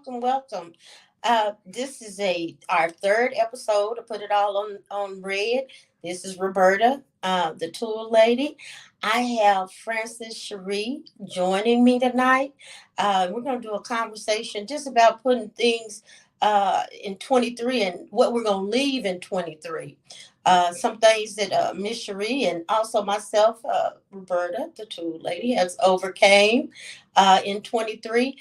welcome, welcome. This is our third episode to put it all on red. This is Roberta, the tool lady. I have Francis Cherie joining me tonight. We're going to do a conversation just about putting things in 23 and what we're going to leave in 23. Some things that Miss Cherie and also myself, Roberta, the tool lady, has overcame in 23.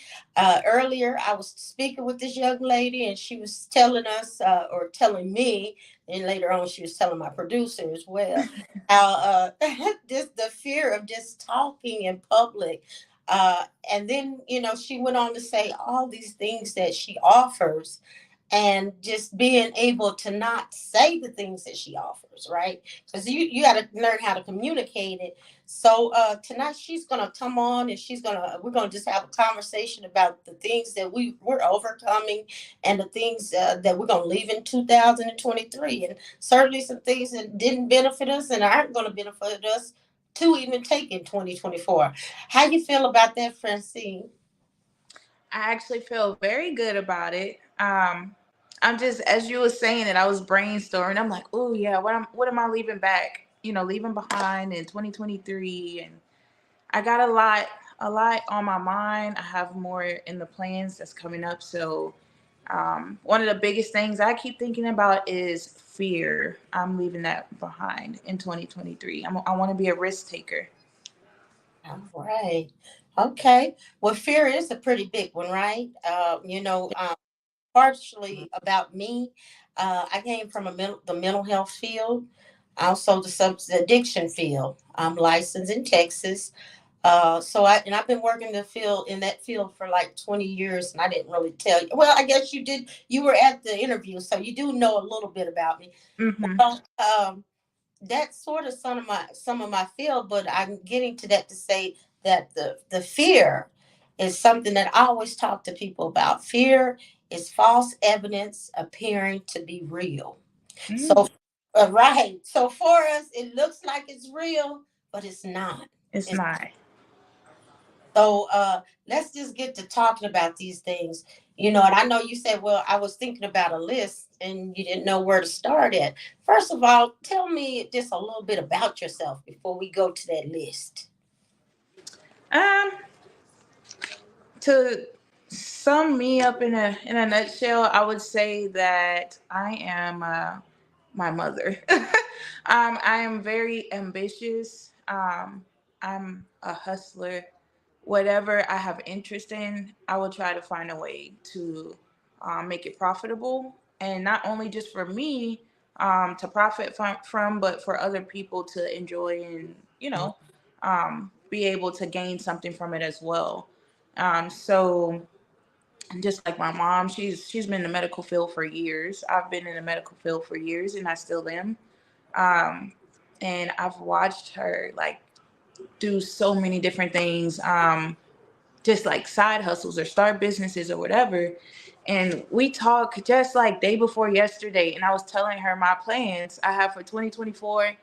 Earlier, I was speaking with this young lady, and she was telling us, or telling me, and later on, she was telling my producer as well, how just the fear of just talking in public. And then, she went on to say all these things that she offers and just being able to not say the things that she offers, right? Because you got to learn how to communicate it. So tonight she's gonna come on and we're gonna just have a conversation about the things that we're overcoming and the things that we're gonna leave in 2023, and certainly some things that didn't benefit us and aren't gonna benefit us to even take in 2024. How you feel about that, Francine? I actually feel very good about it. I'm just, as you were saying it, I was brainstorming. I'm like, oh yeah, what am I leaving back? Leaving behind in 2023, and I got a lot on my mind. I have more in the plans that's coming up. So, one of the biggest things I keep thinking about is fear. I'm leaving that behind in 2023. I want to be a risk taker. All right. Okay. Well, fear is a pretty big one, right? Partially about me. I came from the mental health field, also the substance addiction field. I'm licensed in Texas. I've been working in that field for like 20 years, and I didn't really tell you. Well, I guess you did. You were at the interview, so you do know a little bit about me. Mm-hmm. Well, that's sort of some of my field, but I'm getting to that to say that the fear is something that I always talk to people about. Fear is false evidence appearing to be real. Mm, So, right. So for us, it looks like it's real, but it's not. it's not. So let's just get to talking about these things. And I know you said, well, I was thinking about a list and you didn't know where to start at. First of all, tell me just a little bit about yourself before we go to that list. Um, to sum me up in a nutshell, I would say that I am my mother. I am very ambitious. I'm a hustler. Whatever I have interest in, I will try to find a way to make it profitable, and not only just for me to profit from, but for other people to enjoy and be able to gain something from it as well. So just like my mom, she's been in the medical field for years. I've been in the medical field for years, and I still am. Um, and I've watched her like do so many different things, just like side hustles or start businesses or whatever. And we talk just like day before yesterday, and I was telling her my plans I have for 2024.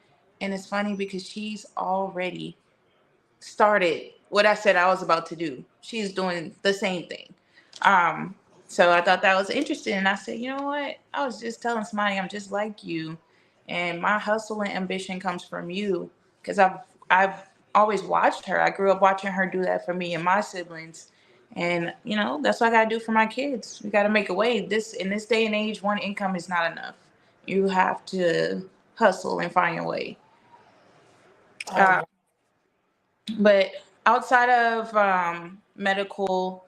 And it's funny because she's already started what I said I was about to do. She's doing the same thing. Um, so I thought that was interesting. And I said, you know what? I was just telling somebody I'm just like you. And my hustle and ambition comes from you. Because I've always watched her. I grew up watching her do that for me and my siblings. And, that's what I gotta do for my kids. We gotta make a way. In this day and age, one income is not enough. You have to hustle and find your way. All Uh, right. But outside of medical,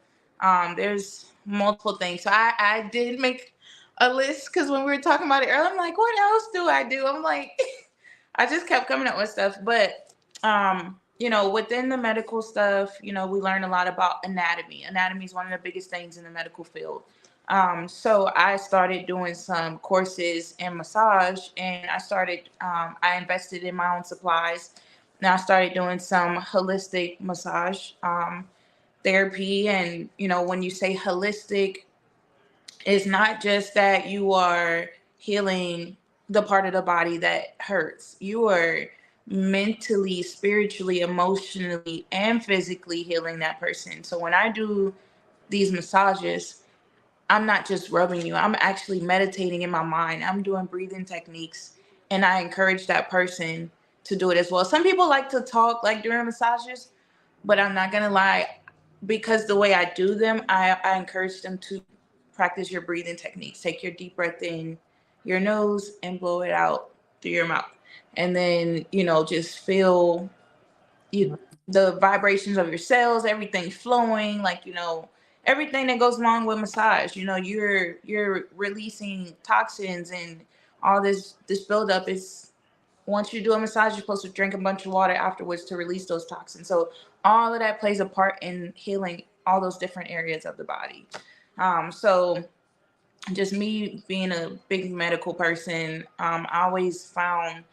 there's multiple things. So I did make a list because when we were talking about it earlier, I'm like, what else do I do? I'm like, I just kept coming up with stuff. But, within the medical stuff, we learn a lot about anatomy. Anatomy is one of the biggest things in the medical field. So I started doing some courses in massage, and I invested in my own supplies. Now I started doing some holistic massage therapy. And, when you say holistic, it's not just that you are healing the part of the body that hurts. You are mentally, spiritually, emotionally, and physically healing that person. So when I do these massages, I'm not just rubbing you. I'm actually meditating in my mind. I'm doing breathing techniques, and I encourage that person to do it as well. Some people like to talk like during massages, but I'm not gonna lie, because the way I do them, I encourage them to practice your breathing techniques. Take your deep breath in your nose and blow it out through your mouth, and then just feel you the vibrations of your cells, everything flowing, like everything that goes along with massage. You're releasing toxins and all this buildup is once you do a massage, you're supposed to drink a bunch of water afterwards to release those toxins. So all of that plays a part in healing all those different areas of the body. So just me being a big medical person, I always found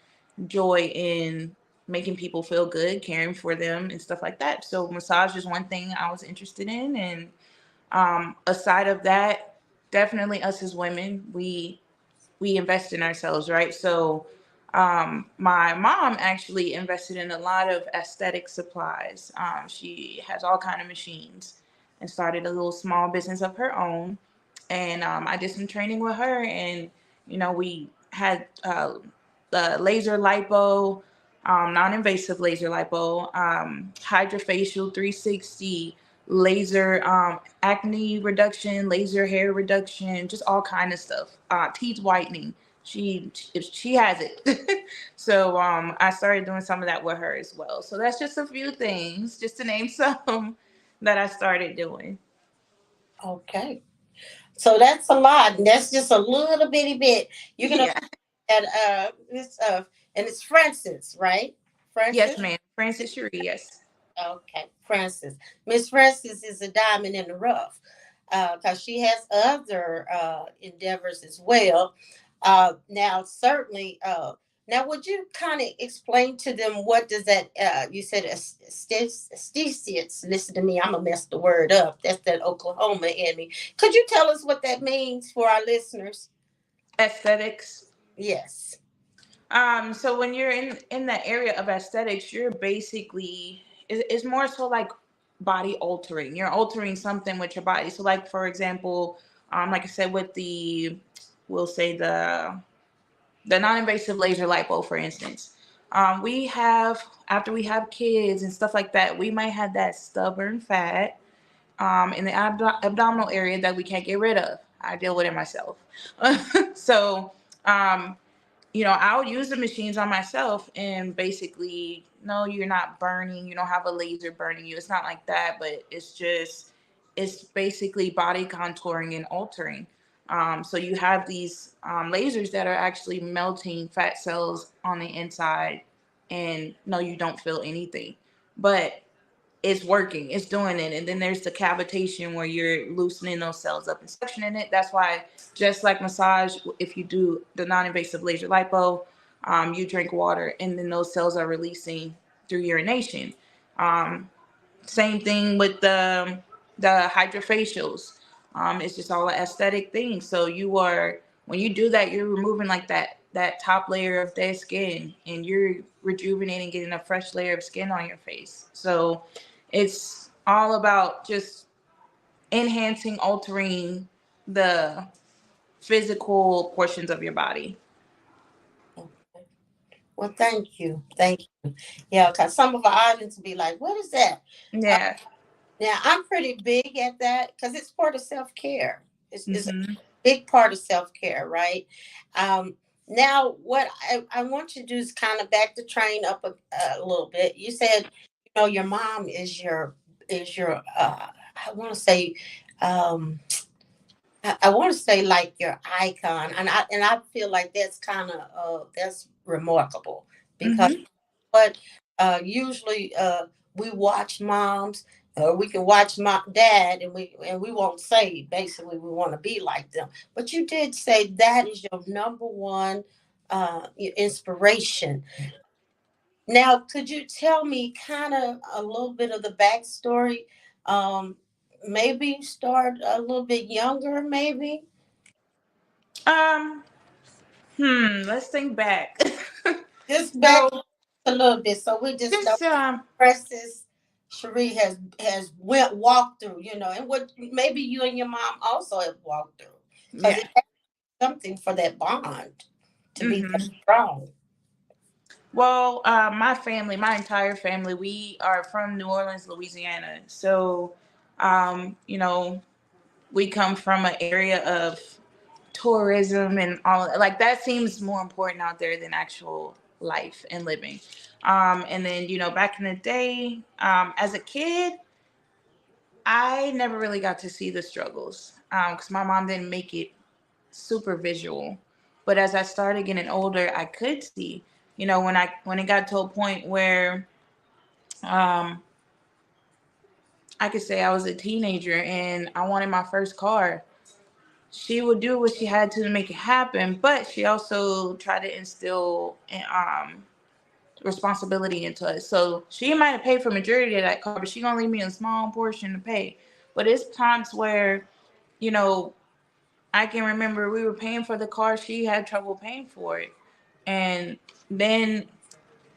joy in making people feel good, caring for them, and stuff like that. So massage is one thing I was interested in, and aside of that, definitely us as women, we invest in ourselves, right? So my mom actually invested in a lot of aesthetic supplies. She has all kind of machines and started a little small business of her own. And I did some training with her, and we had the laser lipo, non-invasive laser lipo, hydrofacial 360, laser acne reduction, laser hair reduction, just all kind of stuff. Teeth whitening. She has it. So I started doing some of that with her as well. So that's just a few things, just to name some that I started doing. Okay. So that's a lot. And that's just a little bitty bit. You're gonna Yeah. at this and it's Francis, right? Yes, Francis? ma'am. Francis Cherie, yes. Okay, Francis. Miss Francis is a diamond in the rough. Because she has other endeavors as well. Now certainly now would you kind of explain to them what does that you said aesthetics, listen to me, I'm gonna mess the word up. That's that Oklahoma in me. Could you tell us what that means for our listeners? Aesthetics. Yes. So when you're in the area of aesthetics, you're basically it's more so like body altering. You're altering something with your body. So like for example, like I said with we'll say the non-invasive laser lipo, for instance. We have after we have kids and stuff like that, we might have that stubborn fat in the abdominal area that we can't get rid of. I deal with it myself. So um, I'll use the machines on myself and basically, no, you're not burning. You don't have a laser burning you. It's not like that, but it's basically body contouring and altering. So you have these lasers that are actually melting fat cells on the inside, and no, you don't feel anything. But it's working, it's doing it. And then there's the cavitation where you're loosening those cells up and suctioning it. That's why, just like massage, if you do the non-invasive laser lipo, you drink water and then those cells are releasing through urination. um, Same thing with the hydrofacials. It's just all an aesthetic thing. So when you do that, you're removing like that top layer of dead skin, and you're rejuvenating, getting a fresh layer of skin on your face. So it's all about just enhancing, altering the physical portions of your body. Okay. Well, thank you. Thank you. Yeah, because some of our audience will be like, what is that? Uh, Yeah. Now, I'm pretty big at that because it's part of self care. It's a Hmm. big part of self care, right? Um, Now, what I want you to do is kind of back the train up a little bit. You said, your mom is your I want to say, um, I want to say like your icon, and I feel like that's kind of that's remarkable because Hmm. but usually we watch moms or we can watch my dad and we won't say basically we want to be like them, but you did say that is your number one your inspiration. Now could you tell me kind of a little bit of the backstory, um maybe start a little bit younger, maybe um let's think back. just back So a little bit so we just know just Princess Cherie has went walked through, and what maybe you and your mom also have walked through, because Yeah. it has something for that bond to be so Hmm. strong. Well, my family, my entire family, we are from New Orleans, Louisiana. So, you know, we come from an area of tourism and all like that seems more important out there than actual life and living. And then, back in the day, as a kid, I never really got to see the struggles because my mom didn't make it super visual. But as I started getting older, I could see, when it got to a point where um, I could say I was a teenager and I wanted my first car. She would do what she had to make it happen, but she also tried to instill responsibility into us. So she might have paid for majority of that car, but she gonna leave me a small portion to pay. But it's times where, you know, I can remember we were paying for the car, she had trouble paying for it. And then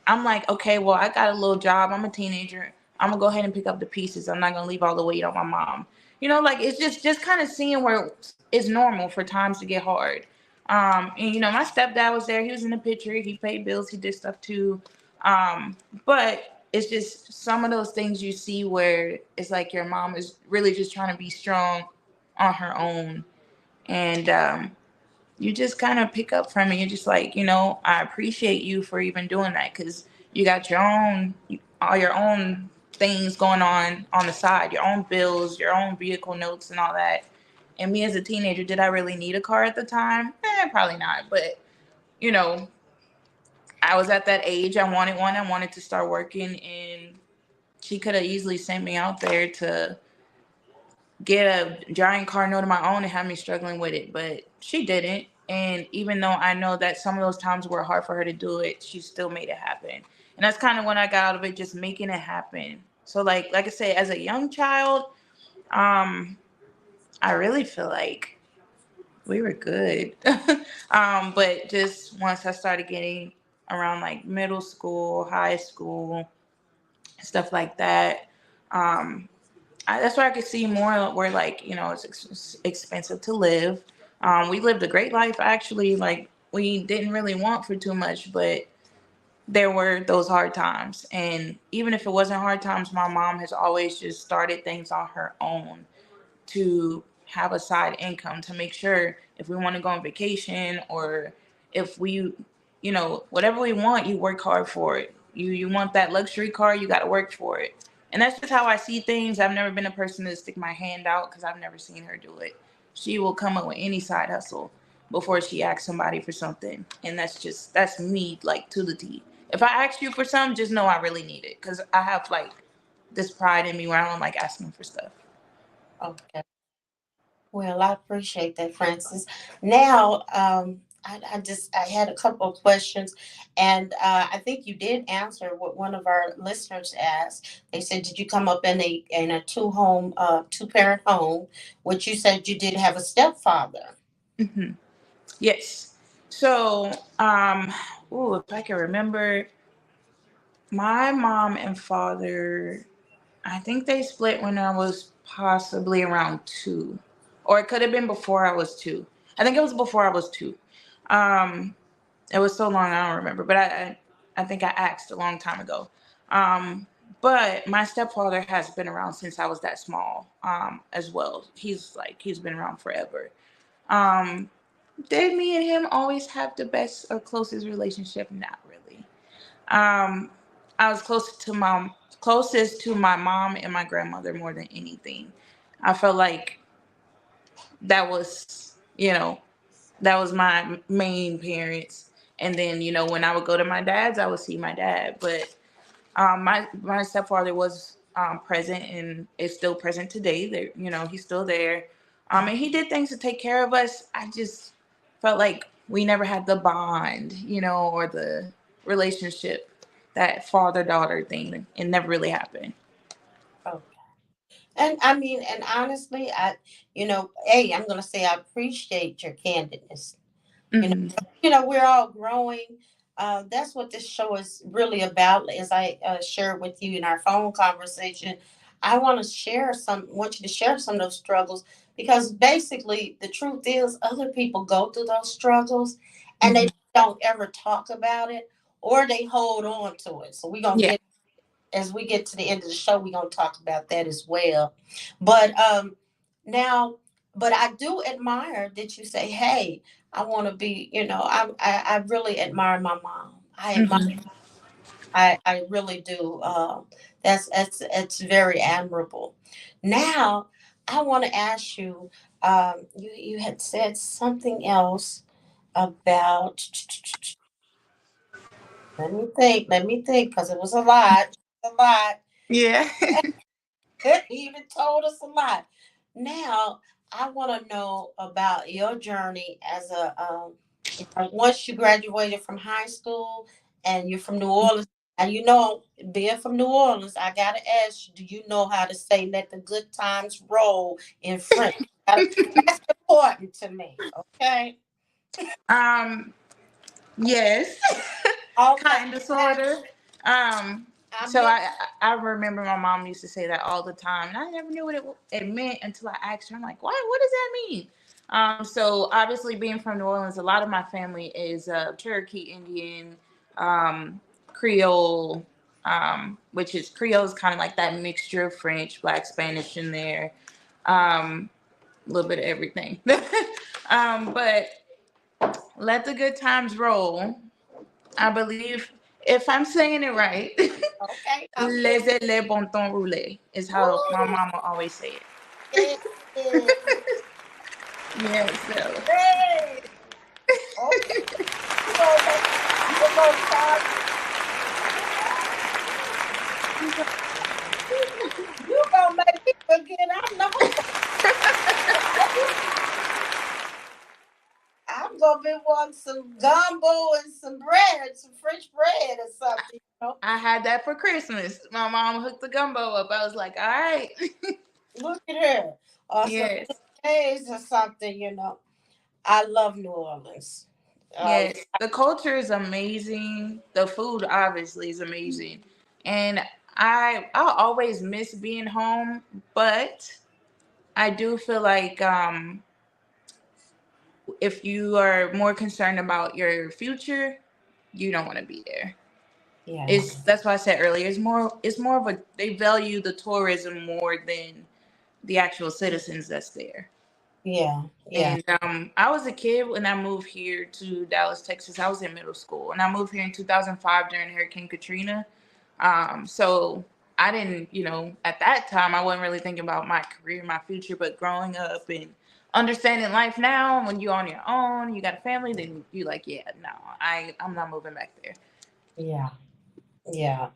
I'm like, okay, well, I got a little job. I'm a teenager. I'm gonna go ahead and pick up the pieces. I'm not gonna leave all the weight on my mom. Like it's just kind of seeing where it's normal for times to get hard. And my stepdad was there. He was in the picture. He paid bills. He did stuff too. But it's just some of those things you see where it's like your mom is really just trying to be strong on her own, and you just kind of pick up from it. You're just like, I appreciate you for even doing that because you got all your own things going on the side, your own bills, your own vehicle notes, and all that. And me as a teenager, did I really need a car at the time? Probably not. But you know, I was at that age. I wanted one. I wanted to start working, and she could have easily sent me out there to get a giant car note of my own and have me struggling with it, but she didn't. And even though I know that some of those times were hard for her to do it, she still made it happen. And that's kind of when I got out of it, just making it happen. So like I said, as a young child, um, I really feel like we were good. But just once I started getting around like middle school, high school, stuff like that, um, that's where I could see more where like it's expensive to live. We lived a great life actually. Like we didn't really want for too much, but there were those hard times. And even if it wasn't hard times, my mom has always just started things on her own to have a side income to make sure if we want to go on vacation or if we, whatever we want, you work hard for it. You want that luxury car, you got to work for it. And that's just how I see things. I've never been a person to stick my hand out because I've never seen her do it. She will come up with any side hustle before she asks somebody for something. And that's me, like to the T. If I ask you for something, just know I really need it because I have like this pride in me where I don't like asking for stuff. Okay. Well, I appreciate that, Francis. Now, I had a couple of questions, and I think you did answer what one of our listeners asked. They said, "Did you come up in a two parent home?" Which you said you did have a stepfather. Hmm. Yes. So, if I can remember, my mom and father, I think they split when I was possibly around two, or it could have been before I was two. I think it was before I was two. Um, it was so long I don't remember, but I think I asked a long time ago. Um, but my stepfather has been around since I was that small, as well. He's been around forever. Um, did me and him always have the best or closest relationship? Not really. Um, I was closest to my mom and my grandmother more than anything. I felt like that was, that was my main parents. And then, when I would go to my dad's, I would see my dad. But my stepfather was present and is still present today. There, he's still there, and he did things to take care of us. I just felt like we never had the bond, or the relationship, that father daughter thing. It never really happened. Okay. And I mean, and honestly, hey, I'm gonna say I appreciate your candidness. You know, Hmm. we're all growing. That's what this show is really about. As I shared with you in our phone conversation, I want you to share some of those struggles, because basically the truth is other people go through those struggles and they Hmm. don't ever talk about it, or they hold on to it. So we're gonna Yeah. get as we get to the end of the show, we're gonna talk about that as well. But now, but I do admire that you say, "Hey, I want to be." I really admire my mom. Hmm. I really do. That's very admirable. Now, I want to ask you. You had said something else about. Let me think, because it was a lot. A lot. Yeah. He even told us a lot. Now, I want to know about your journey as once you graduated from high school and you're from New Orleans. And being from New Orleans, I gotta ask you, do you know how to say "let the good times roll" in French? That's important to me. Okay. um. Yes. Okay. Kind of, sort of. Um. I'm So your. I remember my mom used to say that all the time, and I never knew what it meant until I asked her. I'm like, what does that mean? So obviously, being from New Orleans, a lot of my family is Cherokee Indian, Creole, which is Creole is kind of like that mixture of French, Black, Spanish in there, a little bit of everything. But let the good times roll. I believe, if I'm saying it right, Okay. I'm good. laissez les bon temps rouler is how my Woo! mama always say Yeah. it. Yeah, so. Hey. Okay. You gonna make you gonna start you gonna make me forget I know I'm gonna be wanting some gumbo and some bread, some French bread or something. I had that for Christmas. My mom hooked the gumbo up. I was like, all right. Look at her. Or some Yes. eggs or something. I love New Orleans. Uh, Yes. The culture is amazing. The food obviously is amazing. And I always miss being home, but I do feel like if you are more concerned about your future, you don't want to be there. yeah, It's That's why I said earlier. It's more of a, they value the tourism more than the actual citizens that's there. yeah, yeah, And I was a kid when I moved here to Dallas, Texas. I was in middle school, and I moved here in 2005 during Hurricane Katrina. So I didn't, at that time, I wasn't really thinking about my career, my future. But growing up and understanding life now, when you're on your own, you got a family, then you like, yeah, no, I'm not moving back there. yeah, yeah.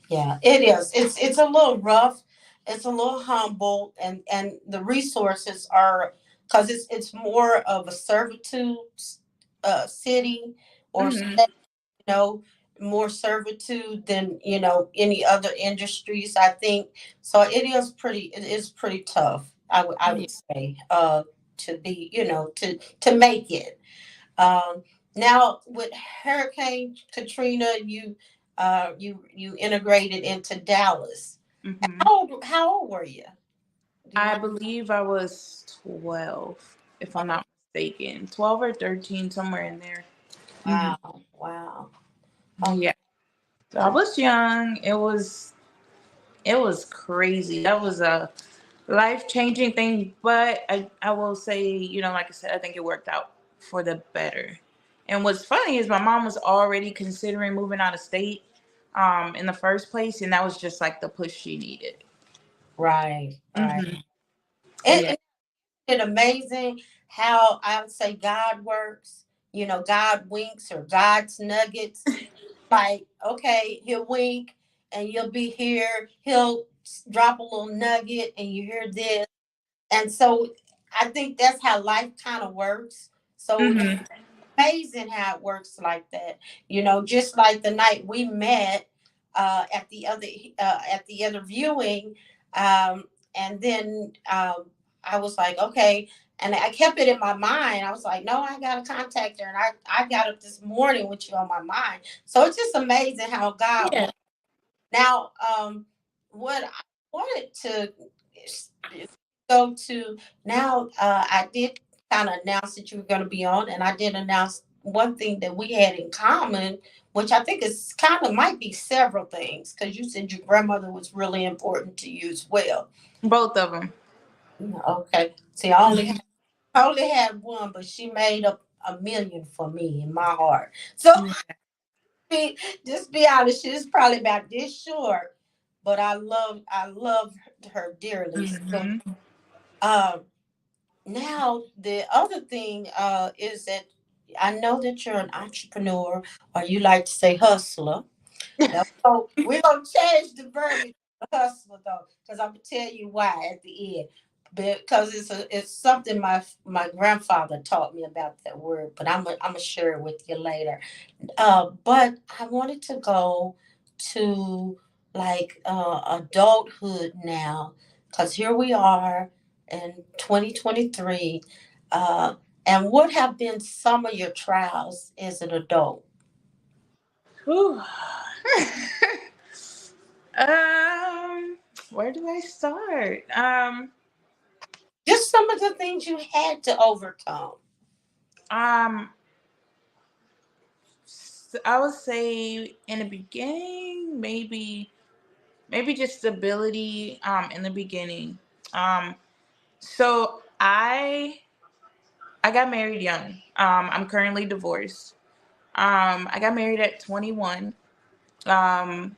Yeah, it is. It's a little rough. It's a little humble, and the resources are, because it's more of a servitude city or Hmm. state, you know, more servitude than any other industries. I think so. It is pretty tough. I would say to be to make it. Um, Now with Hurricane Katrina, you integrated into Dallas. Hmm. How old were you? Do you I remember? believe I was 12, if I'm Oh, not mistaken. 12 or 13, somewhere in there. Hmm. wow, wow. Okay, Yeah. So I was young. It was crazy. That was a life-changing thing, but I will say, like I said, I think it worked out for the better. And what's funny is my mom was already considering moving out of state in the first place, and that was just like the push she needed. right, right. Hmm. Yeah. Isn't it amazing how I would say God works? God winks or God's nuggets. Like, okay, he'll wink and you'll be here. He'll drop a little nugget and you hear this. And so I think that's how life kind of works. So it's Hmm. amazing how it works like that. Just like the night we met at the other viewing, and then I was like, okay. And I kept it in my mind. I was like, no, I got to contact her. And I got up this morning with you on my mind. So it's just amazing how God Yeah. works. Now, what I wanted to go to now, I did kind of announce that you were going to be on, and I did announce one thing that we had in common, which I think is kind of might be several things, because you said your grandmother was really important to you as well. Both of them. Okay, see, I only had one, but she made up a million for me in my heart. So be, just be honest, she's probably about this short, but I love her dearly. So Mm-hmm. um now the other thing is that I know that you're an entrepreneur, or you like to say hustler. Now, so we're gonna change the verbiage to hustler though, because I'm gonna tell you why at the end. Because it's something my grandfather taught me about that word, but I'm gonna share it with you later. But I wanted to go to like adulthood now, because here we are in 2023. Uh, and what have been some of your trials as an adult? Whew. um, where do I start? Just some of the things you had to overcome. Um, I would say in the beginning, maybe just stability. In the beginning. Um, so I got married young. I'm currently divorced. I got married at 21. Um,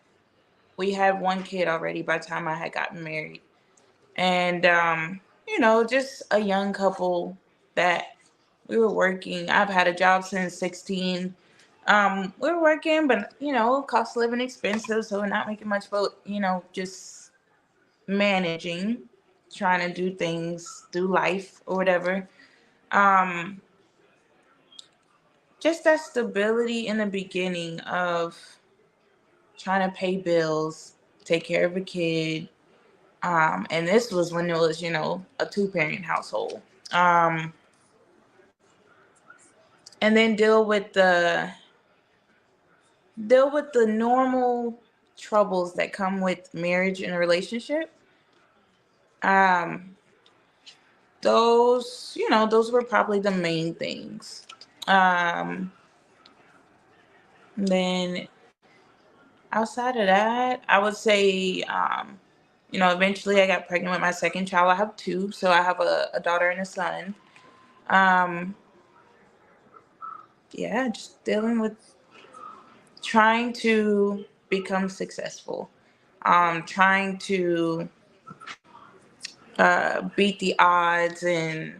we had one kid already by the time I had gotten married. And just a young couple that we were working. I've had a job since 16. We were working, but cost of living expensive, so we're not making much, but just managing, trying to do things, do life or whatever. Um, just that stability in the beginning of trying to pay bills, take care of a kid. And this was when it was, a two-parent household. Um, and then deal with the normal troubles that come with marriage and a relationship. Um, those were probably the main things. Um, then outside of that, I would say, eventually I got pregnant with my second child. I have two, so I have a daughter and a son. Um, yeah, just dealing with trying to become successful, trying to beat the odds and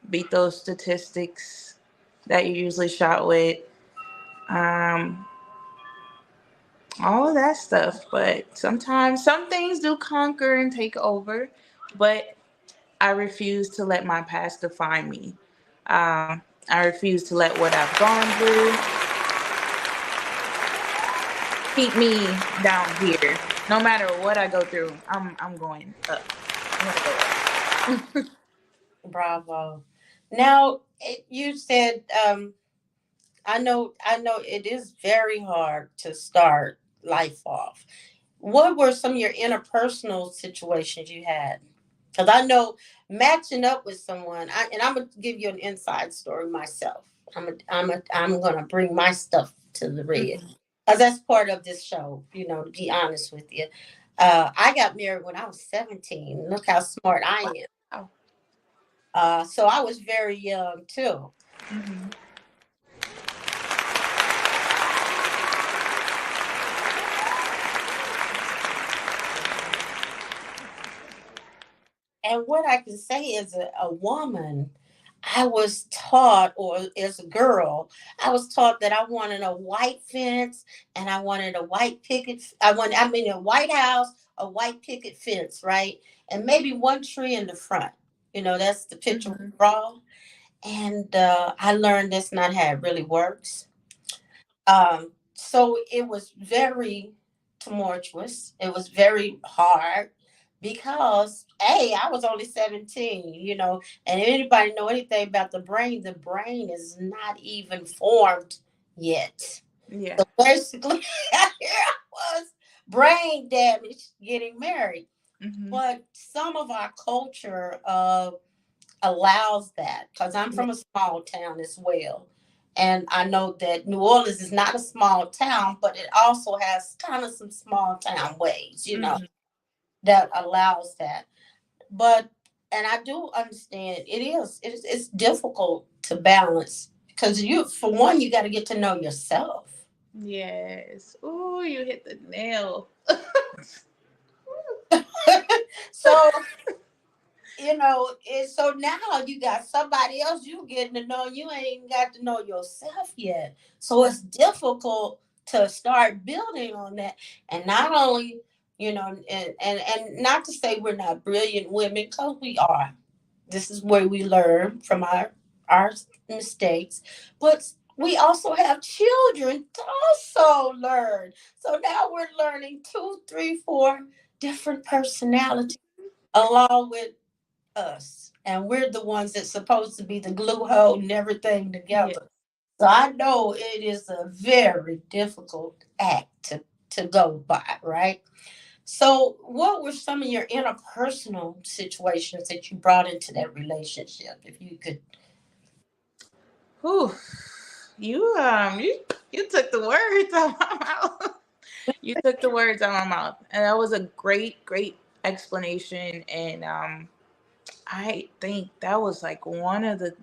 beat those statistics that you're usually shot with. Um, all of that stuff. But sometimes some things do conquer and take over. But I refuse to let my past define me. I refuse to let what I've gone through keep me down here. No matter what I go through, I'm going up. I'm gonna go up. Bravo. Now, you said, I know it is very hard to start life off. What were some of your interpersonal situations you had? Because I know matching up with someone, and I'm gonna give you an inside story myself. I'm gonna bring my stuff to the red, because that's part of this show. To be honest with you, I got married when I was 17. Look how smart I am. Wow. So I was very young too. Hmm. And what I can say is a woman, I was taught, or as a girl, I was taught that I wanted a white fence, and I wanted a white picket. I mean, a white house, a white picket fence, right? And maybe one tree in the front. That's the picture we Hmm. draw. And I learned that's not how it really works. So it was very tumultuous. It was very hard. because hey, I was only 17, and if anybody know anything about the brain is not even formed yet. Yeah. So basically, here I was, brain damage, getting married. Mm-hmm. But some of our culture allows that, because I'm Yeah. from a small town as well. And I know that New Orleans is not a small town, but it also has kind of some small town ways, Mm-hmm. that allows that. But and I do understand it's difficult to balance, because you, for one, you got to get to know yourself. Yes. Ooh, you hit the nail. So so now you got somebody else you getting to know. You ain't even got to know yourself yet. So it's difficult to start building on that. And not only, and not to say we're not brilliant women, because we are. This is where we learn from our mistakes. But we also have children to also learn. So now we're learning two, three, four different personalities along with us, and we're the ones that's supposed to be the glue holding everything Yeah. together. So I know it is a very difficult act to go by, right? So what were some of your interpersonal situations that you brought into that relationship, if you could? Whew. You took the words out of my mouth. You took the words out of my mouth, and that was a great explanation. And I think that was like one of the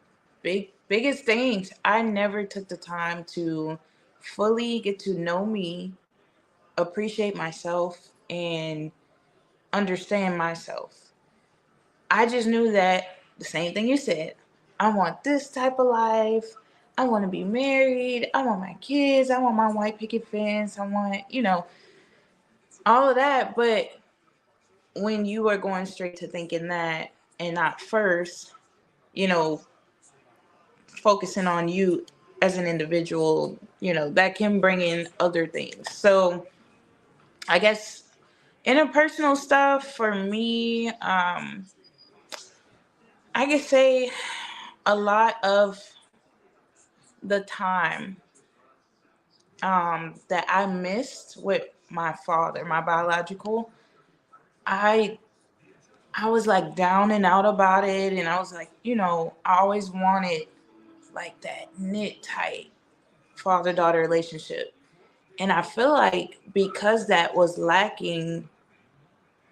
biggest things. I never took the time to fully get to know me, appreciate myself, and understand myself. I just knew that the same thing you said. I want this type of life. I want to be married. I want my kids. I want my white picket fence. I want, all of that. But when you are going straight to thinking that and not first, you know, focusing on you as an individual, that can bring in other things. So I guess interpersonal stuff for me, I could say a lot of the time that I missed with my father, my biological, I I was like down and out about it, and I was like, I always wanted like that knit tight father daughter relationship, and I feel like because that was lacking,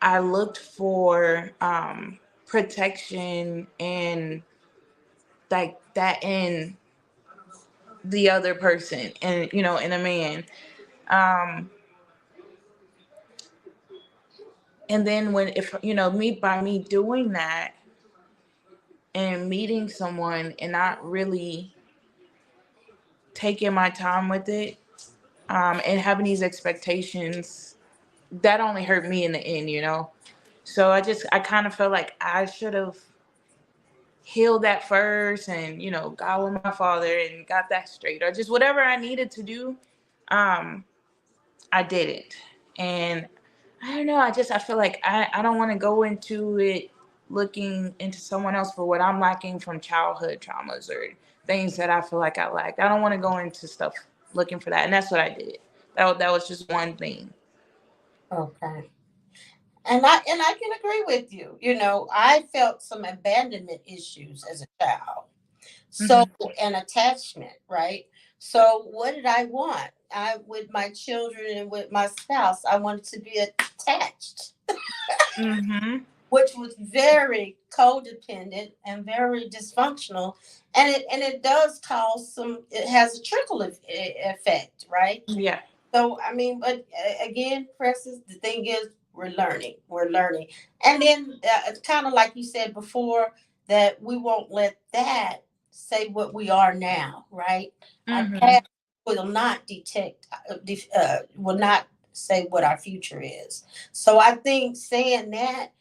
I looked for protection and like that in the other person, and in a man. Um, and then when if me by me doing that and meeting someone and not really taking my time with it, and having these expectations, that only hurt me in the end. So I kind of felt like I should have healed that first and got with my father and got that straight, or just whatever I needed to do. um I did it. And I don't know, I feel like I don't want to go into it looking into someone else for what I'm lacking from childhood traumas or things that I feel like I lacked. I don't want to go into stuff looking for that. And that's what I did. That was just one thing. Okay. And I can agree with you. I felt some abandonment issues as a child. So, Mhm. an attachment, right? So, what did I want? With my children and with my spouse, I wanted to be attached, Mhm. which was very codependent and very dysfunctional, and it does cause some. It has a effect, right? Yeah. So I mean, but again, Precious, the thing is, we're learning, and then it's kind of like you said before, that we won't let that say what we are now, right? Our Mhm. past will not will not say what our future is. So I think saying that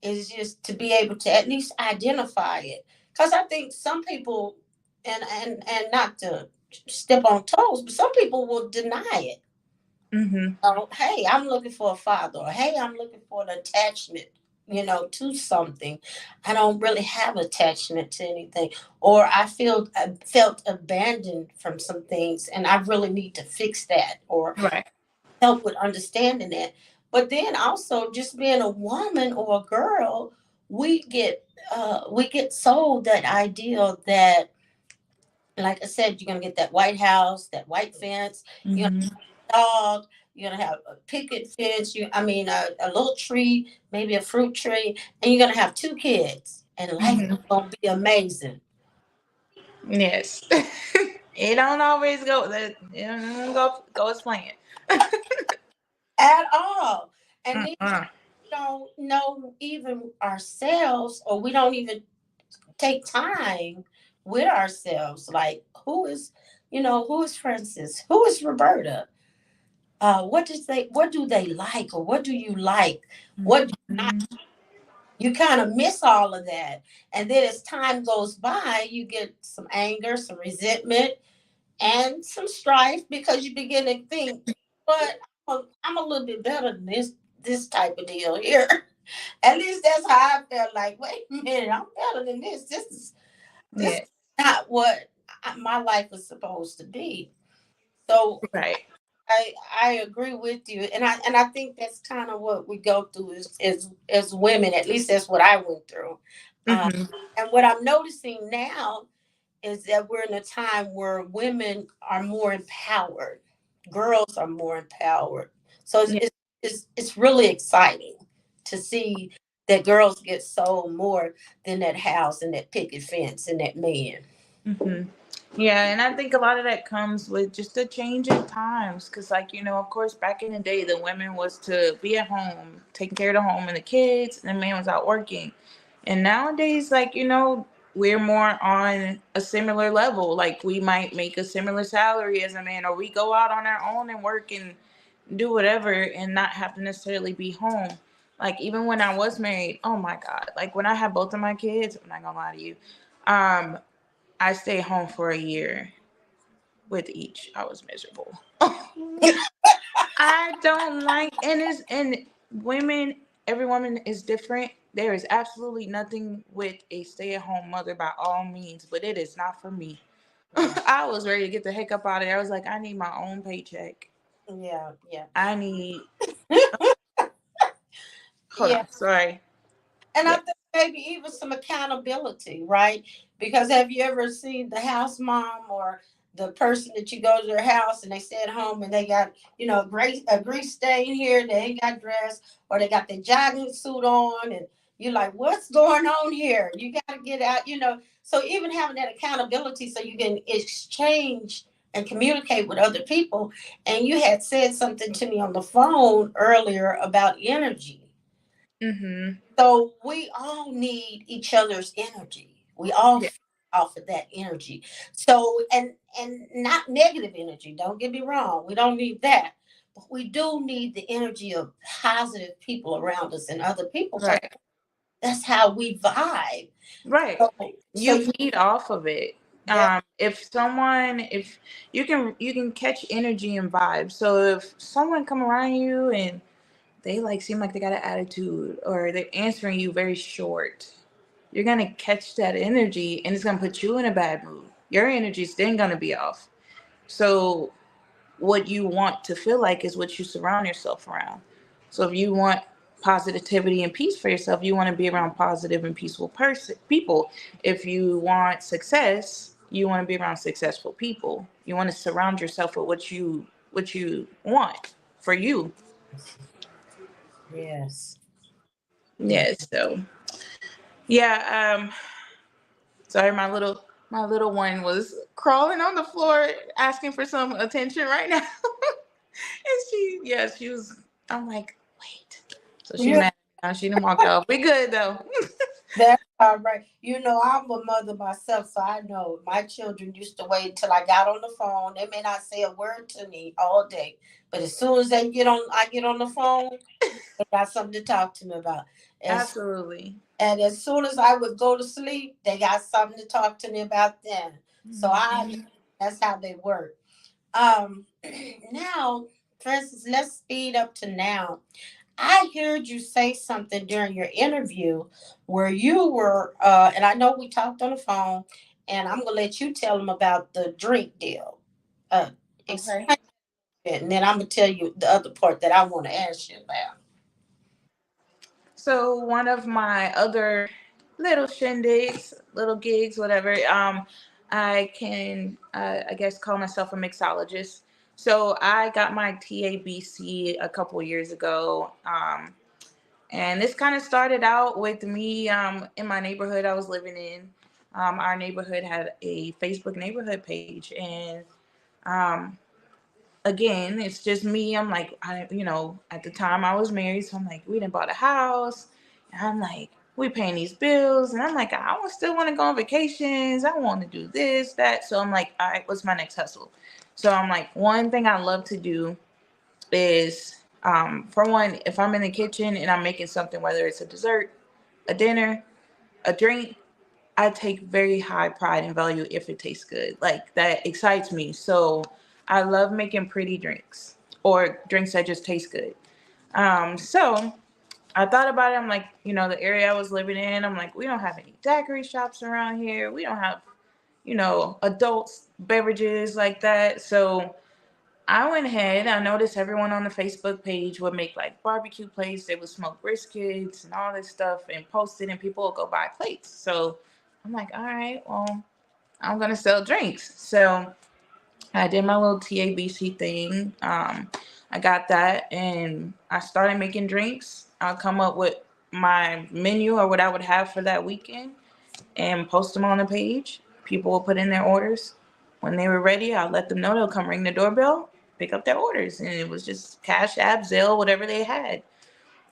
is just to be able to at least identify it, because I think some people, and not to step on toes, but some people will deny it. Mhm. Hey, I'm looking for a father. Or, hey, I'm looking for an attachment. to something. I don't really have attachment to anything, or I felt abandoned from some things, and I really need to fix that or Right. help with understanding that. But then also, just being a woman or a girl, we get sold that idea that, like I said, you're gonna get that white house, that white fence, you're Hmm. gonna have a dog, you're gonna have a picket fence, a little tree, maybe a fruit tree, and you're gonna have two kids, and life is Hmm. gonna be amazing. Yes. It don't always go that it don't go as planned. At all. And then Uh-uh. we don't know even ourselves, or we don't even take time with ourselves. Like, who is Francis? Who is Roberta? What do they like, or what do you like? What do you not? Mhm. You kind of miss all of that. And then as time goes by, you get some anger, some resentment, and some strife, because you begin to think, but I'm a little bit better than this type of deal here. At least that's how I felt. Like, wait a minute, I'm better than this. This is Yeah. not what my life was supposed to be. So Right. I agree with you, and I think that's kind of what we go through as women. At least that's what I went through. Um, Hmm. and what I'm noticing now is that we're in a time where women are more empowered, girls are more empowered. So Yeah. it's really exciting to see that girls get sold more than that house and that picket fence and that man. Hmm. Yeah, and I think a lot of that comes with just the change in times. Because, like, of course, back in the day, the women was to be at home, taking care of the home and the kids, and the man was out working. And nowadays, like, we're more on a similar level. Like, we might make a similar salary as a man, or we go out on our own and work and do whatever and not have to necessarily be home. Like, even when I was married, oh my God, like, when I had both of my kids, I'm not gonna lie to you. Um, I stayed home for a year with each. I was miserable. I don't like and women. Every woman is different. There is absolutely nothing with a stay-at-home mother by all means, but it is not for me. Yeah, I was ready to get the heck up out of there. I was like, I need my own paycheck. yeah, yeah, I need. Hold yeah. on, sorry. And I Yeah. think maybe even some accountability, right? Because have you ever seen the house mom, or the person that you go to their house and they stay at home and they got, a grease stain here, they ain't got dressed, or they got their jogging suit on, and you're like, what's going on here? You got to get out. So even having that accountability so you can exchange and communicate with other people. And you had said something to me on the phone earlier about energy. Mhm. So we all need each other's energy. We all Yeah. feed off of that energy. So and not negative energy. Don't get me wrong. We don't need that. But we do need the energy of positive people around us and other people, because Right. that's how we vibe. Right. So so You you feed off of it. that If you can catch energy and vibes. So if someone come around you and they like seem like they got an attitude or they're answering you very short, you're gonna catch that energy and it's gonna put you in a bad mood. Your energy's then gonna be off. So what you want to feel like is what you surround yourself around. So if you want positivity and peace for yourself, you want to be around positive and peaceful people. If you want success, you want to be around successful people. You want to surround yourself with what you want for you. yes. Yes. Yeah. So yeah. Sorry, my little one was crawling on the floor asking for some attention right now. And she was. I'm like, wait. So she Yeah. mad now. She didn't walk off. We good though. That's all right. I'm a mother myself, so I know my children used to wait until I got on the phone. They may not say a word to me all day, but as soon as I get on the phone, they got something to talk to me about. As Absolutely. and as soon as I would go to sleep, they got something to talk to me about then. So Mhm. that's how they work. Um, Now, for instance, let's speed up to now. I heard you say something during your interview where you were, and I know we talked on the phone, and I'm gonna let you tell them about the drink deal. Uh, Okay. Explain it, and then I'm gonna tell you the other part that I want to ask you about. So one of my other little shindigs, little gigs, whatever. I can, I guess, call myself a mixologist. So I got my TABC a couple years ago. And this kind of started out with me in my neighborhood I was living in. Our neighborhood had a Facebook neighborhood page, and um, again, it's just me. I'm like, at the time I was married, so I'm like, we done bought a house, and I'm like, we paying these bills, and I'm like, still want to go on vacations. I want to do this, that. So I'm like, all right, what's my next hustle? So I'm like, one thing I love to do is, for one, if I'm in the kitchen and I'm making something, whether it's a dessert, a dinner, a drink, I take very high pride and value if it tastes good. Like that excites me. So I love making pretty drinks or drinks that just taste good. So I thought about it. I'm like, the area I was living in, I'm like, we don't have any daiquiri shops around here. We don't have, adults beverages like that. So I went ahead. I noticed everyone on the Facebook page would make like barbecue plates. They would smoke briskets and all this stuff and post it, and people would go buy plates. So I'm like, all right, well, I'm gonna sell drinks. So I did my little TABC thing. I got that, and I started making drinks. I'll come up with my menu or what I would have for that weekend, and post them on the page. People will put in their orders. When they were ready, I'll let them know. They'll come ring the doorbell, pick up their orders. And it was just Cash App, Zelle, whatever they had.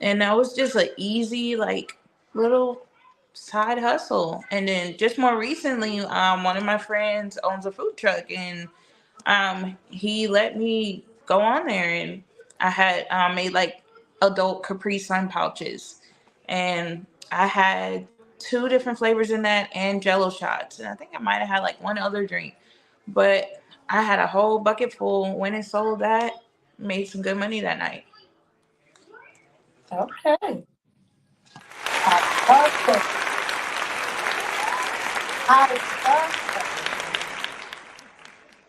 And that was just an easy, like, little side hustle. And then just more recently, one of my friends owns a food truck, and he let me go on there, and I had made like adult Capri Sun pouches, and I had two different flavors in that and Jello shots, and I think I might have had like one other drink, but I had a whole bucket full. Went and sold that, made some good money that night. Okay, I love it. I love it.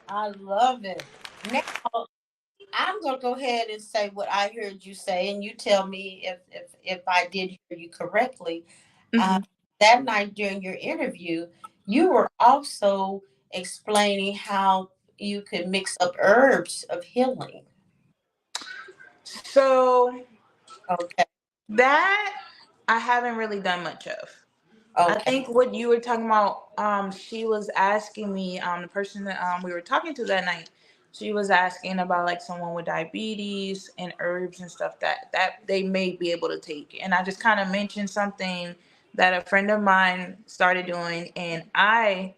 I love it. Now I'm gonna go ahead and say what I heard you say, and you tell me if I did hear you correctly. Uh, Hmm. that night during your interview, you were also explaining how you could mix up herbs of healing. So Okay, that I haven't really done much of. I okay, think what you were talking about, she was asking me, the person that we were talking to that night, she was asking about like someone with diabetes and herbs and stuff that they may be able to take. And I just kind of mentioned something that a friend of mine started doing, and I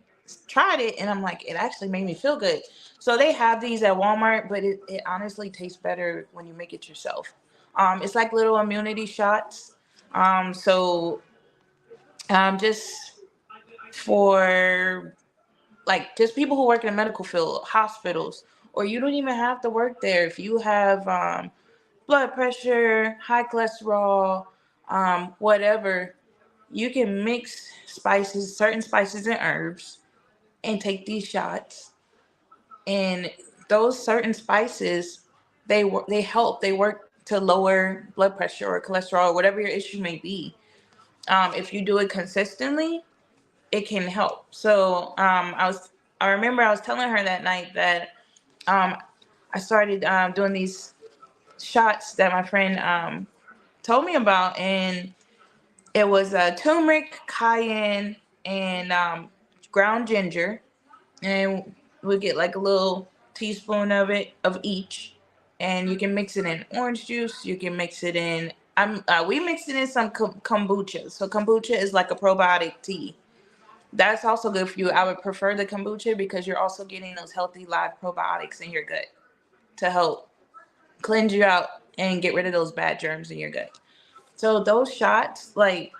tried it, and I'm like, it actually made me feel good. So they have these at Walmart, but it honestly tastes better when you make it yourself. It's like little immunity shots. So just for like just people who work in the medical field, hospitals, or you don't even have to work there. If you have blood pressure, high cholesterol, whatever, you can mix spices, certain spices and herbs, and take these shots. And those certain spices, they help. They work to lower blood pressure or cholesterol, or whatever your issue may be. If you do it consistently, it can help. So I remember I was telling her that night that um, I started doing these shots that my friend told me about, and it was turmeric, cayenne, and ground ginger, and we get like a little teaspoon of it of each, and you can mix it in orange juice. You can mix it in. We mixed it in some kombucha. So kombucha is like a probiotic tea. That's also good for you. I would prefer the kombucha because you're also getting those healthy live probiotics in your gut to help cleanse you out and get rid of those bad germs in your gut. So those shots, like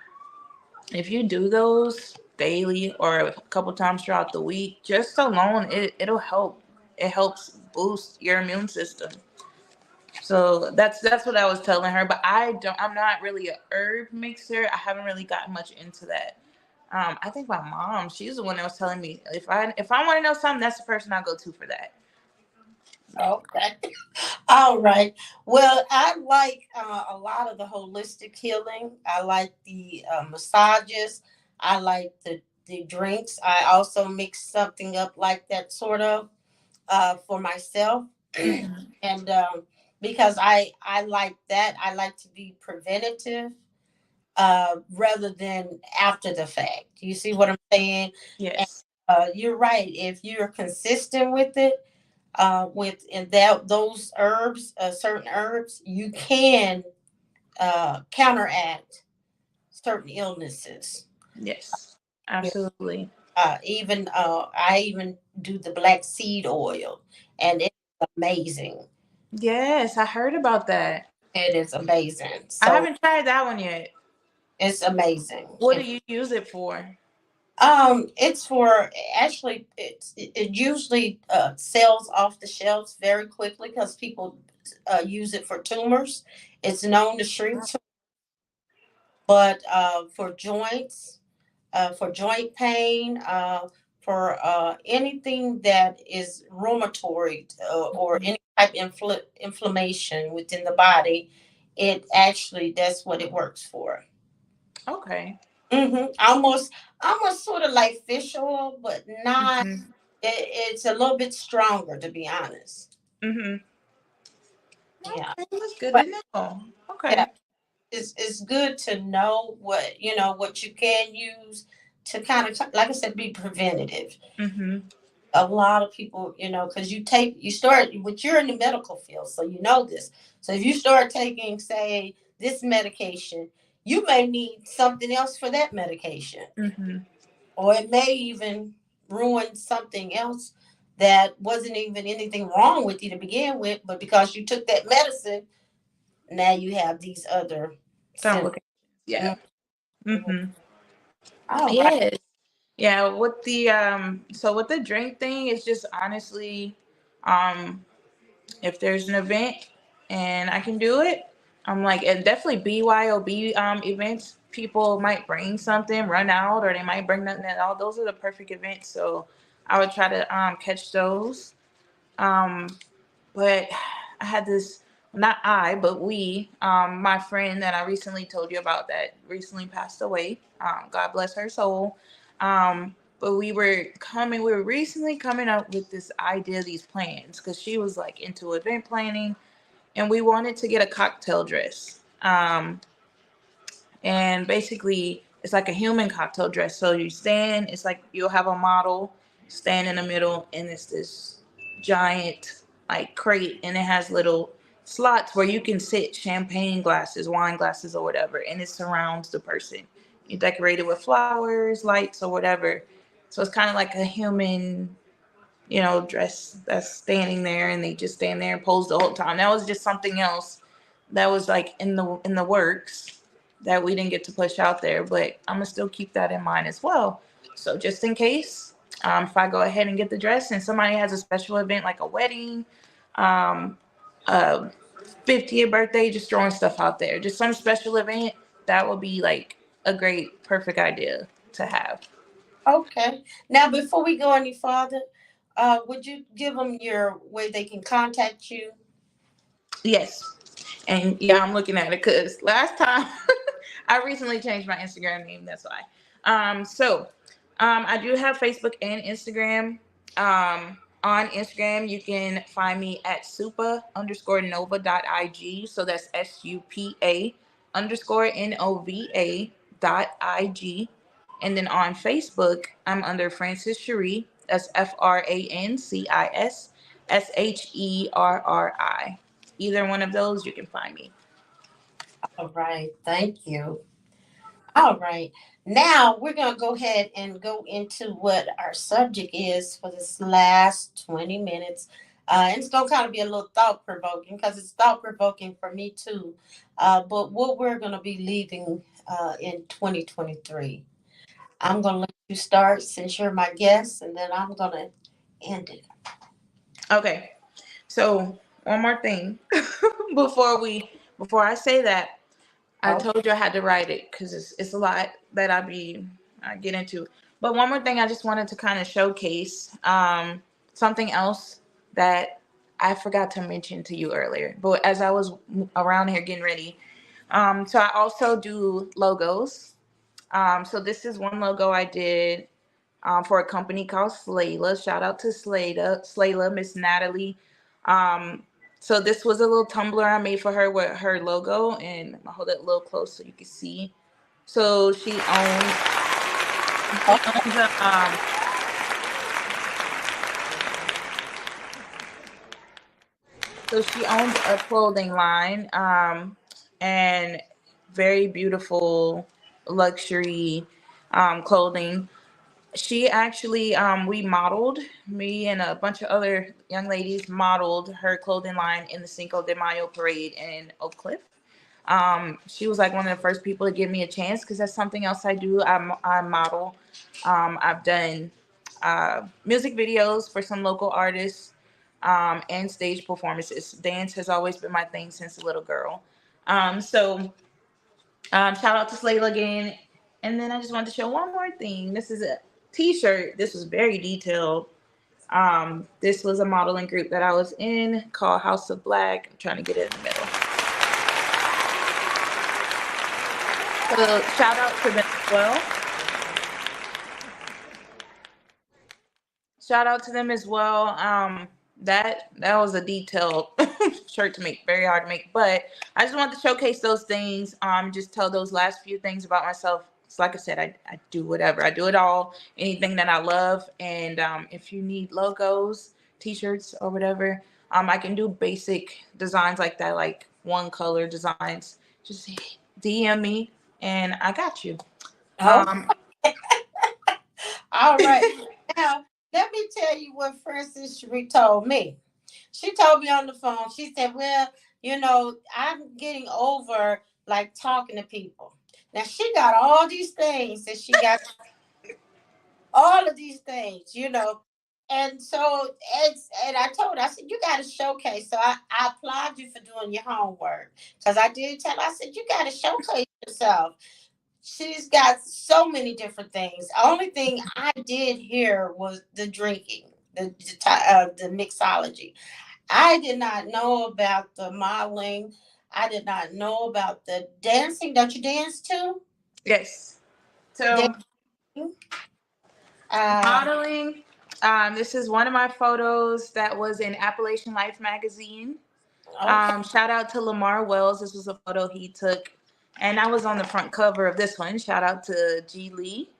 if you do those daily or a couple times throughout the week, just alone, it'll help. It helps boost your immune system. So that's what I was telling her. But I'm not really a herb mixer. I haven't really gotten much into that. I think my mom, she's the one that was telling me if I want to know something, that's the person I go to for that. Okay. All right. Well, I like a lot of the holistic healing. I like the massages. I like the drinks. I also mix something up like that, sort of, for myself. Hmm. And because I like that. I like to be preventative rather than after the fact. You see what I'm saying? And Yes. you're right. If you're consistent with it, with in that those herbs, certain herbs, you can counteract certain illnesses. Yes. Yeah. Absolutely. Even I even do the black seed oil, and it's amazing. Yes, I heard about that. It is amazing. I So haven't tried that one yet. it's amazing. What do you use it for? It's for actually it usually sells off the shelves very quickly because people use it for tumors. It's known to shrink, but for joints, for joint pain, for anything that is rheumatoid or any type inflammation within the body, it actually that's what it works for. Okay. Almost, almost sort of like fish oil, but not. Mhm. It's a little bit stronger, to be honest. Mhm. Yeah, Okay, that's good but to know. yeah, Okay. it's good to know what what you can use to kind of, like I said, be preventative. Mhm. A lot of people, because you start, but you're in the medical field, so you know this. So if you start taking, say, this medication, you may need something else for that medication, Mhm. or it may even ruin something else that wasn't even anything wrong with you to begin with, but because you took that medicine, now you have these other symptoms. Complications. Yeah. Mhm. Mhm. All right. Yes. Yeah, with the so with the drink thing, it's just honestly, um, if there's an event and I can do it, I'm like, and definitely BYOB events, people might bring something, run out, or they might bring nothing at all. Those are the perfect events. So I would try to catch those. Um, but I had this, not I, but we, my friend that I recently told you about that recently passed away. God bless her soul. But we were recently coming up with this idea, these plans, because she was like into event planning, and we wanted to get a cocktail dress. And basically it's like a human cocktail dress. So you stand, it's like you'll have a model stand in the middle, and it's this giant like crate, and it has little slots where you can sit champagne glasses, wine glasses, or whatever, and it surrounds the person. You decorate it with flowers, lights, or whatever. So it's kind of like a human, dress that's standing there, and they just stand there and pose the whole time. That was just something else that was like in the works that we didn't get to push out there, but I'm gonna still keep that in mind as well. So just in case, if I go ahead and get the dress and somebody has a special event like a wedding, um, a 50th birthday, just throwing stuff out there, just some special event, that would be like a great, perfect idea to have. Okay. Now, before we go any farther, would you give them your way they can contact you? Yes. And yeah, I'm looking at it because last time I recently changed my Instagram name. That's why. I do have Facebook and Instagram. On Instagram, you can find me at supa_nova.ig. So that's SUPA_NOVA.IG. And then on Facebook, I'm under Francis Cherie. That's FrancisSherri. Either one of those, you can find me. All right. Thank you. All right. Now we're going to go ahead and go into what our subject is for this last 20 minutes. And it's going to kind of be a little thought provoking because it's thought provoking for me too. But what we're going to be leaving in 2023. I'm going to let you start since you're my guest, and then I'm going to end it. Okay. So one more thing before we before I say that. I Oh, told you I had to write it because it's a lot that I get into. But one more thing, I just wanted to kind of showcase something else that I forgot to mention to you earlier. But as I was around here getting ready, so I also do logos. So this is one logo I did for a company called Slayla. Shout out to Slayla, Miss Natalie. Um, so this was a little tumbler I made for her with her logo, and I'll hold it a little close so you can see. So she oh, owns she owns a clothing line, and very beautiful luxury clothing. She actually we modeled, me and a bunch of other young ladies modeled her clothing line in the Cinco de Mayo parade in Oak Cliff. She was like one of the first people to give me a chance because that's something else I do. I model. I've done music videos for some local artists, and stage performances. Dance has always been my thing since a little girl. So shout out to Slayla again. And then I just wanted to show one more thing. This is a t-shirt. This was very detailed. This was a modeling group that I was in called House of Black. I'm trying to get it in the middle. So shout out to them as well. Shout out to them as well. That was a detailed shirt to make, very hard to make. But I just wanted to showcase those things. Just tell those last few things about myself. It's like I said, I do whatever. I do it all. Anything that I love. And if you need logos, t-shirts, or whatever, I can do basic designs like that, like one color designs. Just DM me, and I got you. oh. Um, All right. Now, let me tell you what Francis Cherie told me. She told me on the phone, she said, well, I'm getting over like talking to people. Now, she got all these things that she got, all of these things. And so and I told her, I said, you got to showcase. So I applaud you for doing your homework. Because I did tell her, I said, you got to showcase yourself. She's got so many different things. The only thing I did here was the drinking, the mixology. I did not know about the modeling. I did not know about the dancing. Don't you dance too? yes. So Dancing. Uh, modeling. This is one of my photos that was in Appalachian Life magazine. okay. Shout out to Lamar Wells. This was a photo he took, and I was on the front cover of this one. Shout out to G Lee.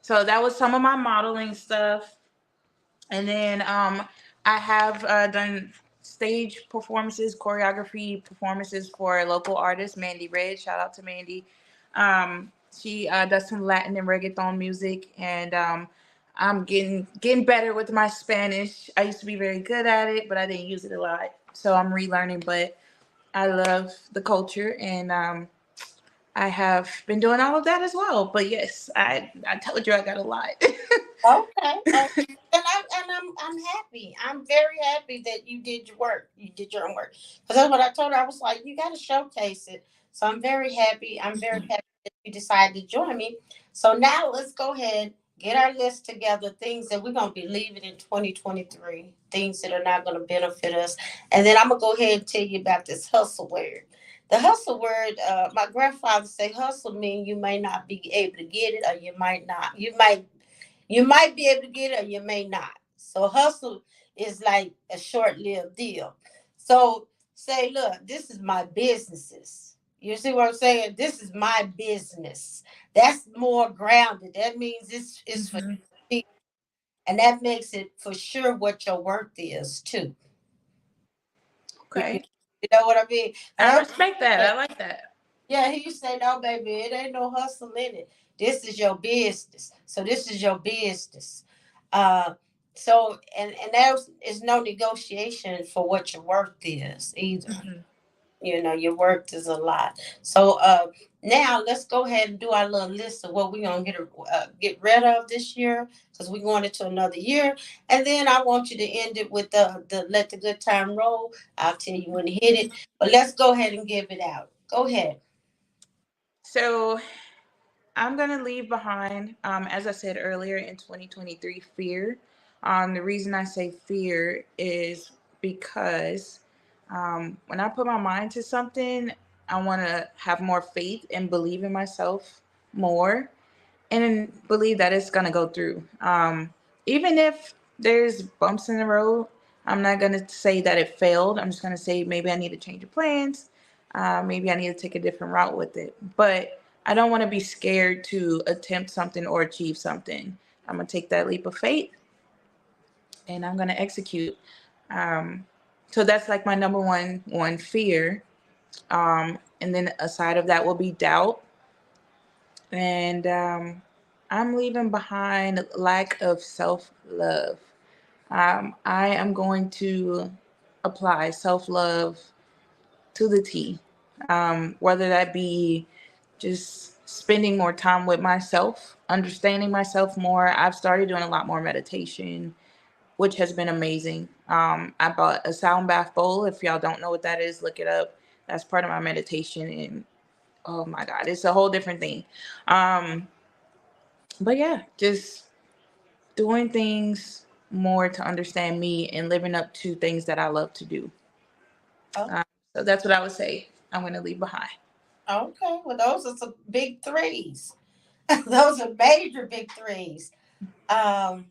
So that was some of my modeling stuff. And then I have done stage performances, choreography performances for a local artist, Mandy Red. Shout out to Mandy. She does some Latin and reggaeton music, and I'm getting better with my Spanish. I used to be very good at it, but I didn't use it a lot, so I'm relearning. But I love the culture, and I have been doing all of that as well. But yes, I told you I got a lot. Okay. Okay. And I'm happy. I'm very happy that you did your work. You did your own work. Because that's what I told her. I was like, you got to showcase it. So I'm very happy. I'm very happy that you decided to join me. So now let's go ahead, get our list together, things that we're going to be leaving in 2023, things that are not going to benefit us. And then I'm going to go ahead and tell you about this hustle word. The hustle word, my grandfather say hustle mean you may not be able to get it or you might not. You might be able to get it or you may not. So hustle is like a short-lived deal. So say, look, this is my businesses. You see what I'm saying? This is my business. That's more grounded. That means it's for Mhm. people. And that makes it for sure what your worth is too. You Okay. know what I mean? I Because respect that. I like that. yeah, he used to say, no, baby, it ain't no hustle in it. This is your business. So this is your business. Uh, so and there is no negotiation for what your worth is either. Hmm. Your work is a lot. So now let's go ahead and do our little list of what we're gonna get rid of this year, because we're going into another year. And then I want you to end it with the let the good time roll. I'll tell you when to hit it. But let's go ahead and give it out. Go ahead. So I'm gonna leave behind, as I said earlier in 2023, fear. The reason I say fear is because when I put my mind to something, I want to have more faith and believe in myself more, and believe that it's gonna go through. Even if there's bumps in the road, I'm not gonna say that it failed. I'm just gonna say maybe I need to change the plans. Maybe I need to take a different route with it. But I don't want to be scared to attempt something or achieve something. I'm gonna take that leap of faith and I'm gonna execute. Um, so that's like my number one fear. And then aside of that will be doubt, and I'm leaving behind lack of self love. I am going to apply self love to the T, whether that be just spending more time with myself, understanding myself more. I've started doing a lot more meditation, which has been amazing. I bought a sound bath bowl. If y'all don't know what that is, look it up. That's part of my meditation, and oh my God, it's a whole different thing. Um, but yeah, just doing things more to understand me and living up to things that I love to do. Oh, Um, so that's what I would say I'm going to leave behind. okay. Well, those are some big threes. Those are major big threes. Um,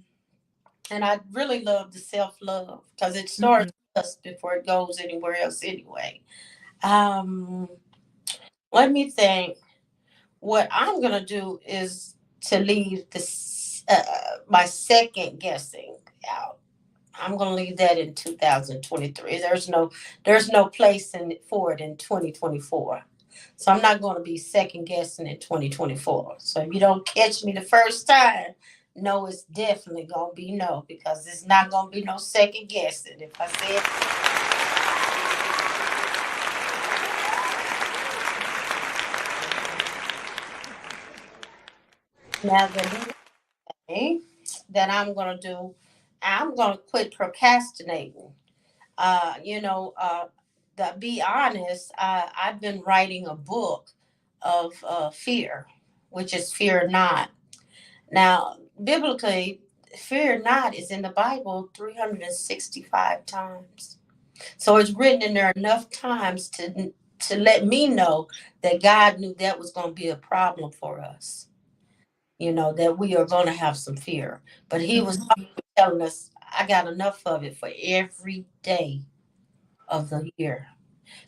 and I really love the self love because it starts Mhm. with us before it goes anywhere else anyway. Um, Let me think. What I'm gonna do is to leave this my second guessing out. I'm gonna leave that in 2023. There's no place for it in 2024. So I'm not gonna be second guessing in 2024. So if you don't catch me the first time, no, it's definitely gonna be no, because it's not gonna be no second guessing. If I said now, the next thing that I'm gonna do, I'm gonna quit procrastinating. uh you know uh to be honest, I've been writing a book of fear, which is fear not. Now, biblically, fear not is in the Bible 365 times, so it's written in there enough times to let me know that God knew that was going to be a problem for us, that we are going to have some fear, but he was Mhm. telling us, I got enough of it for every day of the year.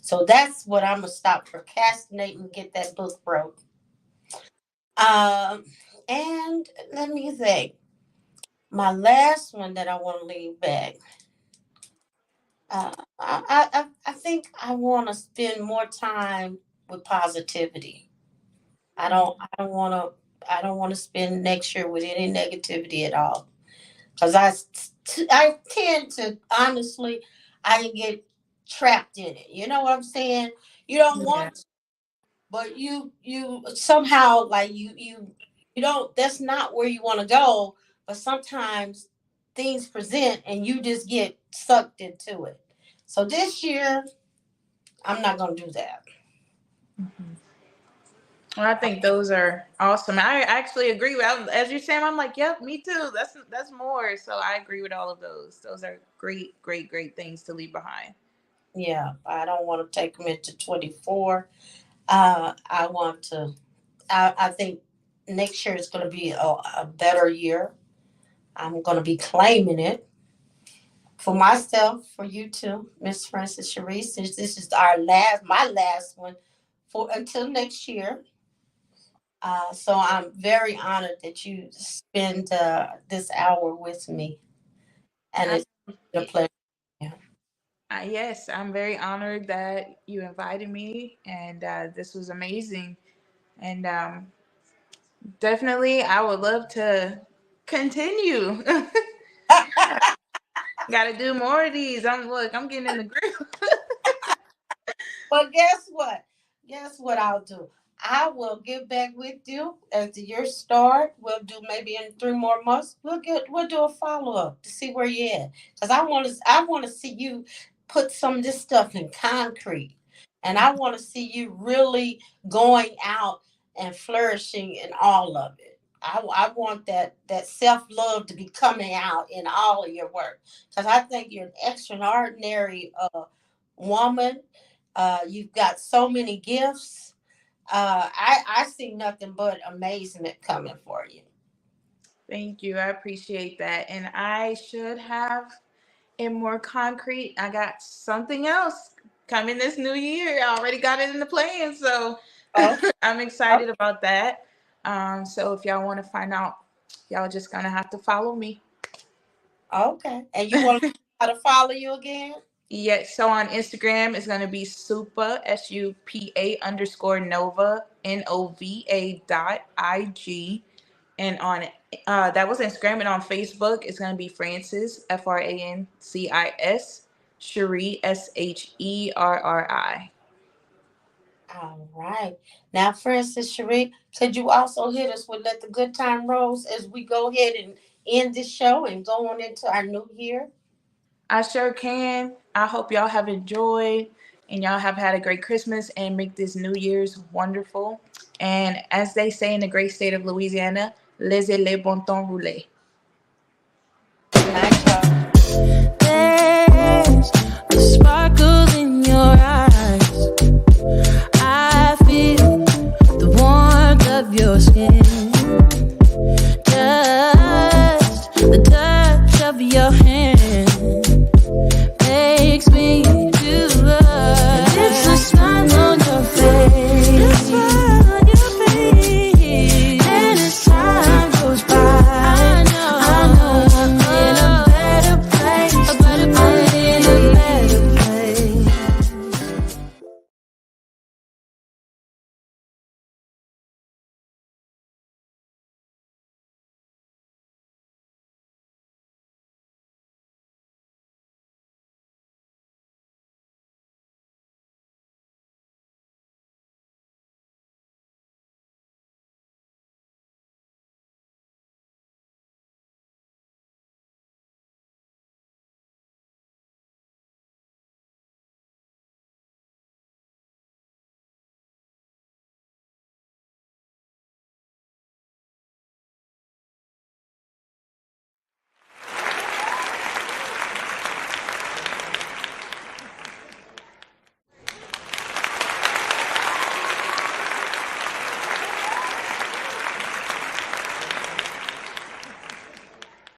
So that's what I'm gonna stop procrastinating, get that book wrote. Um, and let me think. My last one that I want to leave back. I think I want to spend more time with positivity. I don't want to spend next year with any negativity at all, because I tend to, honestly, I can get trapped in it. You know what I'm saying? You don't Yeah. want, but you somehow, like, you don't, that's not where you want to go, but sometimes things present and you just get sucked into it. So this year I'm not going to do that. Mhm. Well, I think those are awesome. I actually agree with, as you're saying. I'm like, yep, me too. That's more. So I agree with all of those. Those are great, great, great things to leave behind. Yeah, I don't want to take them into 24. I want to, I think next year is going to be a better year. I'm going to be claiming it for myself, for you too, Miss Francis Cherise, since this is my last one for until next year. So I'm very honored that you spend this hour with me, and I, it's a pleasure. Yeah. yes, I'm very honored that you invited me, and this was amazing. And definitely, I would love to continue. Got to do more of these. I'm getting in the groove. But guess what? Guess what I'll do? I will get back with you at the year start. We'll do maybe in 3 more months. We'll do a follow up to see where you're at. Cause I want to see you put some of this stuff in concrete, and I want to see you really going out and flourishing in all of it. I want that self love to be coming out in all of your work. Cause I think you're an extraordinary woman. You've got so many gifts. I see nothing but amazing coming for you. Thank you. I appreciate that. And I should have it more concrete. I got something else coming this new year. I already got it in the plan. So Oh, I'm oh, excited about that. So if y'all want to find out, y'all just gonna have to follow me. okay. And you want how to follow you again? Yeah, so on Instagram it's gonna be supa supa_nova NOVA.IG, and on that was Instagram, and on Facebook it's gonna be Francis FRANCIS Cherie SHERRI. All right. Now, Francis Cherie, could you also hit us with Let the Good Time Rolls as we go ahead and end this show and go on into our new year? I sure can. I hope y'all have enjoyed and y'all have had a great Christmas and make this New Year's wonderful. And as they say in the great state of Louisiana, laissez les bon temps rouler.